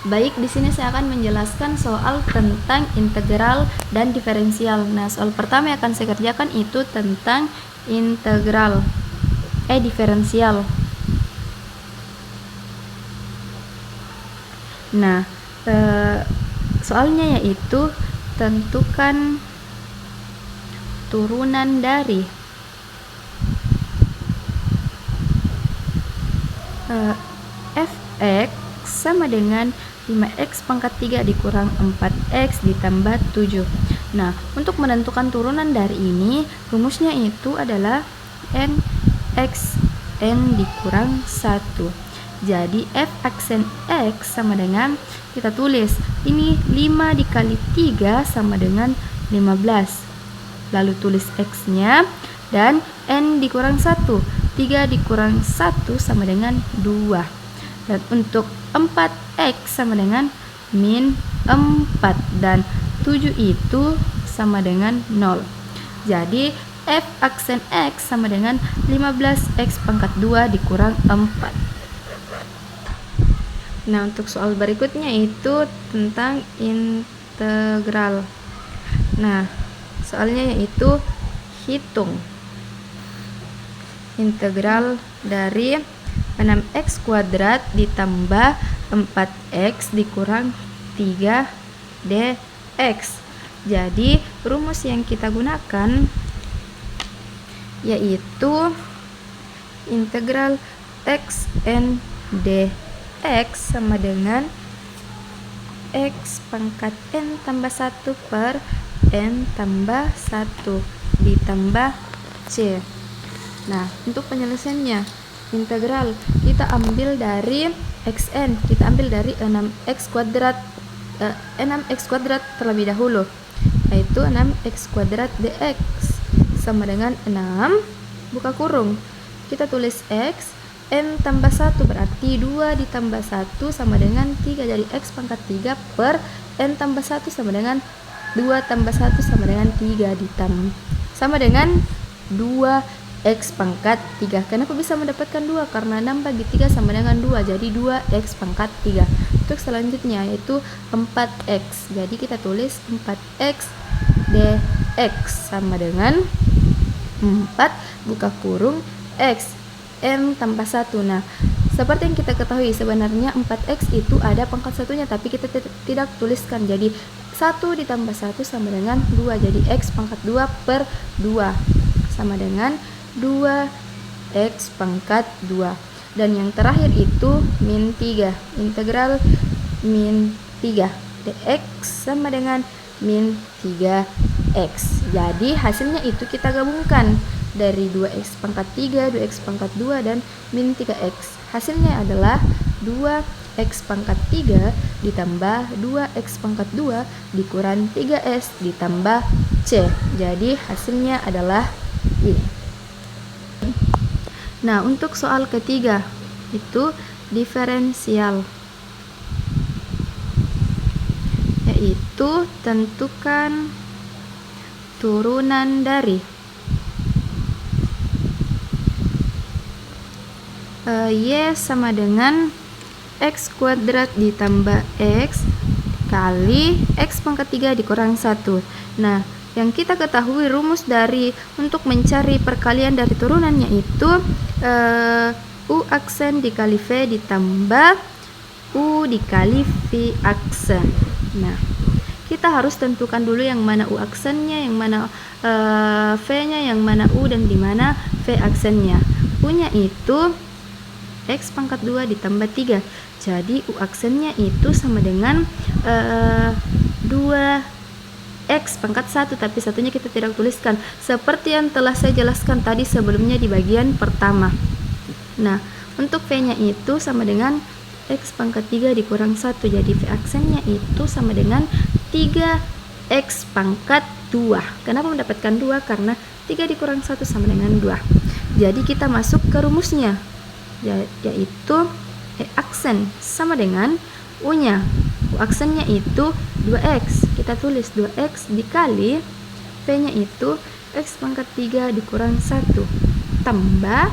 Baik, di sini saya akan menjelaskan soal tentang integral dan diferensial. Nah, soal pertama yang akan saya kerjakan itu tentang diferensial. Nah, soalnya yaitu tentukan turunan dari fx sama dengan 5x pangkat 3 dikurang 4x ditambah 7. Nah, untuk menentukan turunan dari ini, rumusnya itu adalah n dikurang 1. Jadi, f aksen x sama dengan, kita tulis, ini 5 dikali 3 sama dengan 15. Lalu tulis x-nya, dan n dikurang 1. 3 dikurang 1 sama dengan 2. Dan untuk 4x sama dengan min 4 dan 7 itu sama dengan 0. Jadi f aksen x sama dengan 15x pangkat 2 dikurang 4. Nah, untuk soal berikutnya itu tentang integral. Nah, soalnya yaitu hitung integral dari 6x kuadrat ditambah 4x dikurang 3 dx. Jadi rumus yang kita gunakan yaitu integral x n dx sama dengan x pangkat n tambah 1 per n tambah 1 ditambah c. Nah, untuk penyelesaiannya, integral kita ambil dari xn, kita ambil dari 6x kuadrat terlebih dahulu, yaitu 6x kuadrat dx sama dengan 6 buka kurung, kita tulis x, n tambah 1 berarti 2 ditambah 1 sama dengan 3, jadi x pangkat 3 per n tambah 1 sama dengan 2 tambah 1 sama dengan 3 ditambah sama dengan 2x pangkat 3. Kenapa bisa mendapatkan 2? Karena 6 bagi 3 sama dengan 2, jadi 2x pangkat 3. Untuk selanjutnya yaitu 4x, jadi kita tulis 4x dx sama dengan 4 buka kurung x n tambah 1. Nah, seperti yang kita ketahui sebenarnya 4x itu ada pangkat satunya, tapi kita tidak tuliskan. Jadi 1 ditambah 1 sama dengan 2, jadi x pangkat 2 per 2 sama dengan 2x pangkat 2. Dan yang terakhir itu min 3, integral min 3 dx sama dengan min 3x. Jadi hasilnya itu kita gabungkan dari 2x pangkat 3, 2x pangkat 2, dan min 3x. Hasilnya adalah 2x pangkat 3 ditambah 2x pangkat 2 dikurang 3s ditambah c. Jadi hasilnya adalah ini. Nah, untuk soal ketiga itu diferensial, yaitu tentukan turunan dari y sama dengan x kuadrat ditambah x kali x pangkat 3 dikurang 1. Nah, yang kita ketahui rumus dari untuk mencari perkalian dari turunannya itu u aksen dikali v ditambah u dikali v aksen. Nah, kita harus tentukan dulu yang mana u aksennya, yang mana v-nya, yang mana u, dan di mana v aksennya. U-nya itu x pangkat 2 ditambah 3. Jadi u aksennya itu sama dengan 2x pangkat 1, tapi satunya kita tidak tuliskan seperti yang telah saya jelaskan tadi sebelumnya di bagian pertama. Nah, untuk v-nya itu sama dengan x pangkat 3 dikurang 1, jadi v aksennya itu sama dengan 3x pangkat 2. Kenapa mendapatkan 2? Karena 3 dikurang 1 sama dengan 2. Jadi kita masuk ke rumusnya, yaitu aksen sama dengan u-nya. U aksennya itu 2x, kita tulis 2x dikali v-nya itu x pangkat 3 dikurang 1 tambah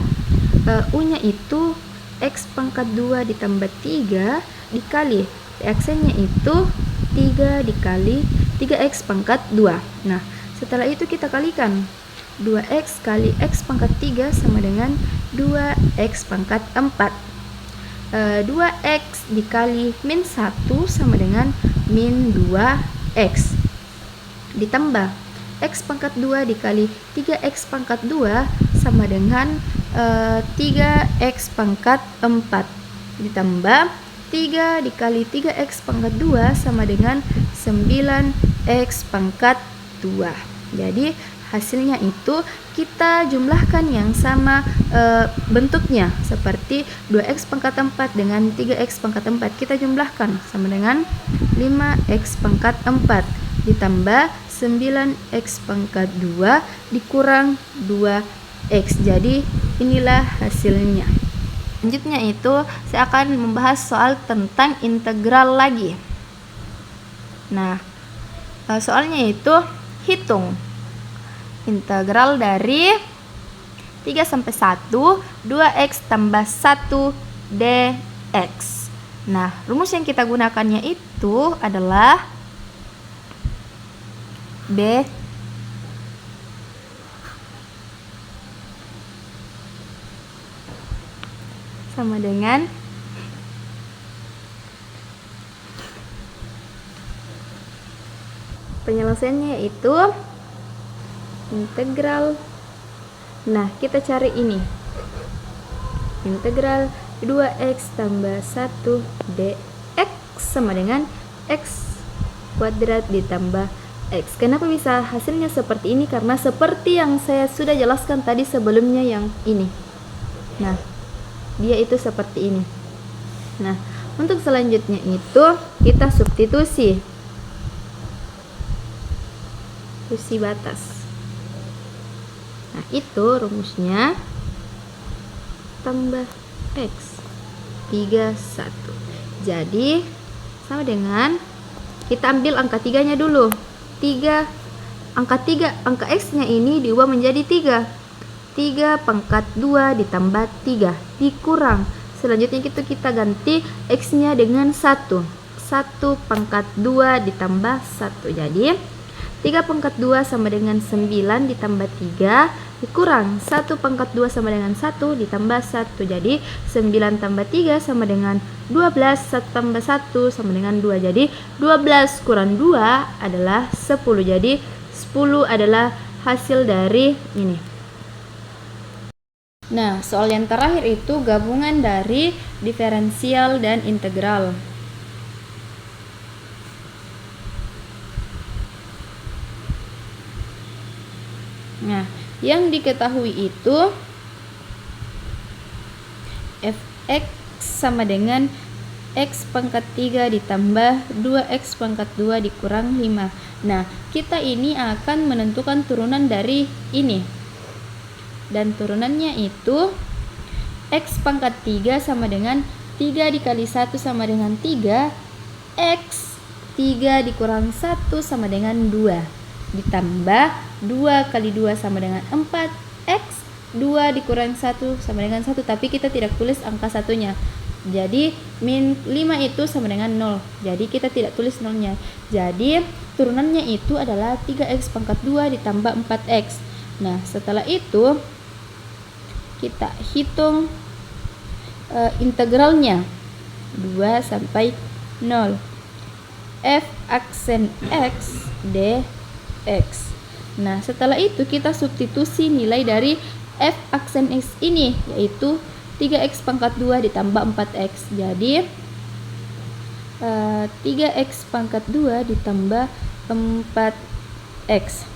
u-nya itu x pangkat 2 ditambah 3 dikali Reaksinya itu 3 dikali 3x pangkat 2. Nah, setelah itu kita kalikan. 2x kali x pangkat 3 sama dengan 2x pangkat 4. 2x dikali min 1 sama dengan min 2x. Ditambah x pangkat 2 dikali 3x pangkat 2 sama dengan 3x pangkat 4. Ditambah 3 dikali 3x pangkat 2 sama dengan 9x pangkat 2. Jadi hasilnya itu kita jumlahkan yang sama bentuknya, seperti 2x pangkat 4 dengan 3x pangkat 4. Kita jumlahkan sama dengan 5x pangkat 4 ditambah 9x pangkat 2 dikurang 2x. Jadi inilah hasilnya. Selanjutnya itu saya akan membahas soal tentang integral lagi. Nah, soalnya itu hitung integral dari 3 sampai 1 2x tambah 1 dx. Nah, rumus yang kita gunakannya itu adalah B sama dengan penyelesaiannya yaitu integral. Nah, kita cari ini. Integral 2x tambah 1 dx sama dengan x kuadrat ditambah x. Kenapa bisa hasilnya seperti ini? Karena seperti yang saya sudah jelaskan tadi sebelumnya yang ini. Nah, dia itu seperti ini. Nah, untuk selanjutnya itu kita substitusi batas. Nah, itu rumusnya tambah x 31. Jadi sama dengan kita ambil angka 3-nya dulu. 3 angka x-nya ini diubah menjadi 3 pangkat 2 ditambah 3 dikurang. Selanjutnya kita ganti x-nya dengan 1 pangkat 2 ditambah 1. Jadi 3 pangkat 2 sama dengan 9 ditambah 3 dikurang 1 pangkat 2 sama dengan 1 ditambah 1. Jadi 9 tambah 3 sama dengan 12, 1 tambah 1 sama dengan 2. Jadi 12 kurang 2 adalah 10. Jadi 10 adalah hasil dari ini. Nah, soal yang terakhir itu gabungan dari diferensial dan integral. Nah, yang diketahui itu fx sama dengan x pangkat 3 ditambah 2x pangkat 2 dikurang 5. Nah, kita ini akan menentukan turunan dari ini. Dan turunannya itu x pangkat 3 sama dengan 3 dikali 1 sama dengan 3, x 3 dikurang 1 sama dengan 2. Ditambah 2 kali 2 sama dengan 4, x 2 dikurang 1 sama dengan 1, tapi kita tidak tulis angka satunya. Jadi min 5 itu sama dengan 0. Jadi kita tidak tulis nolnya. Jadi turunannya itu adalah 3x pangkat 2 ditambah 4x. Nah, setelah itu kita hitung integralnya 2 sampai 0 f aksen x dx. Nah, setelah itu kita substitusi nilai dari f aksen x ini, yaitu 3x pangkat 2 ditambah 4x. Jadi 3x pangkat 2 ditambah 4x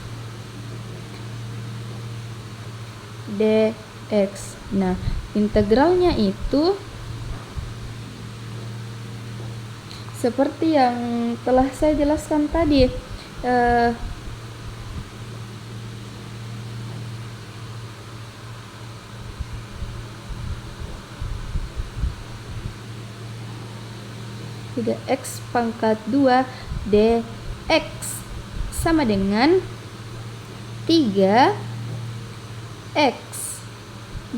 dx. Nah, integralnya itu seperti yang telah saya jelaskan tadi. X pangkat 2 dx sama dengan 3x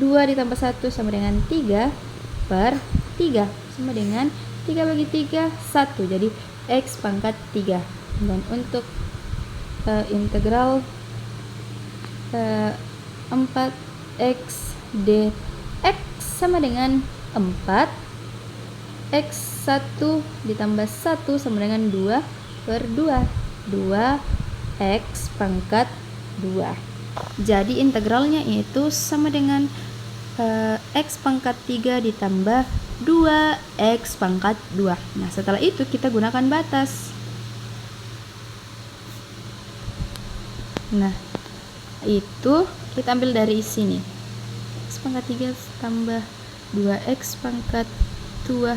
2 ditambah 1 sama dengan 3 per 3 sama dengan 3 bagi 3, 1. Jadi X pangkat 3. Dan untuk integral 4x dx sama dengan 4 x1 ditambah 1 sama dengan 2 per 2 2x pangkat 2. Jadi integralnya itu sama dengan x pangkat 3 ditambah 2x pangkat 2. Nah setelah itu kita gunakan batas. Nah itu kita ambil dari sini, x pangkat 3 tambah 2x pangkat 2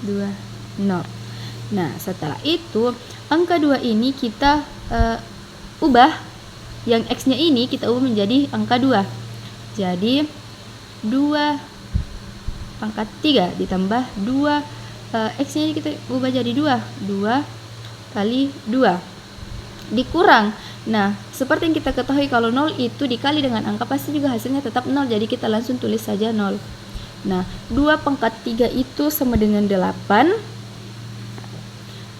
0. Nah setelah itu angka 2 ini kita ubah, yang x nya ini kita ubah menjadi angka 2. Jadi 2 pangkat 3 ditambah 2 x nya ini kita ubah jadi 2 kali 2 dikurang. Nah seperti yang kita ketahui kalau 0 itu dikali dengan angka pasti juga hasilnya tetap 0, jadi kita langsung tulis saja 0. Nah 2 pangkat 3 itu sama dengan 8.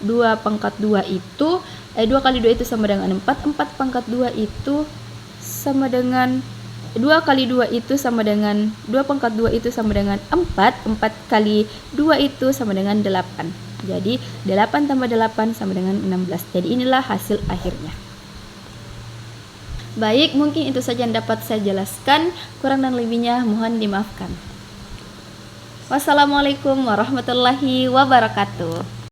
2 pangkat 2 itu 2 kali 2 itu sama dengan 4. 4 pangkat 2 itu sama dengan 2 kali 2 itu sama dengan 2 pangkat 2 itu sama dengan 4. 4 kali 2 itu sama dengan 8. Jadi 8 tambah 8 sama dengan 16. Jadi inilah hasil akhirnya. Baik, mungkin itu saja yang dapat saya jelaskan. Kurang dan lebihnya mohon dimaafkan. Wassalamualaikum warahmatullahi wabarakatuh.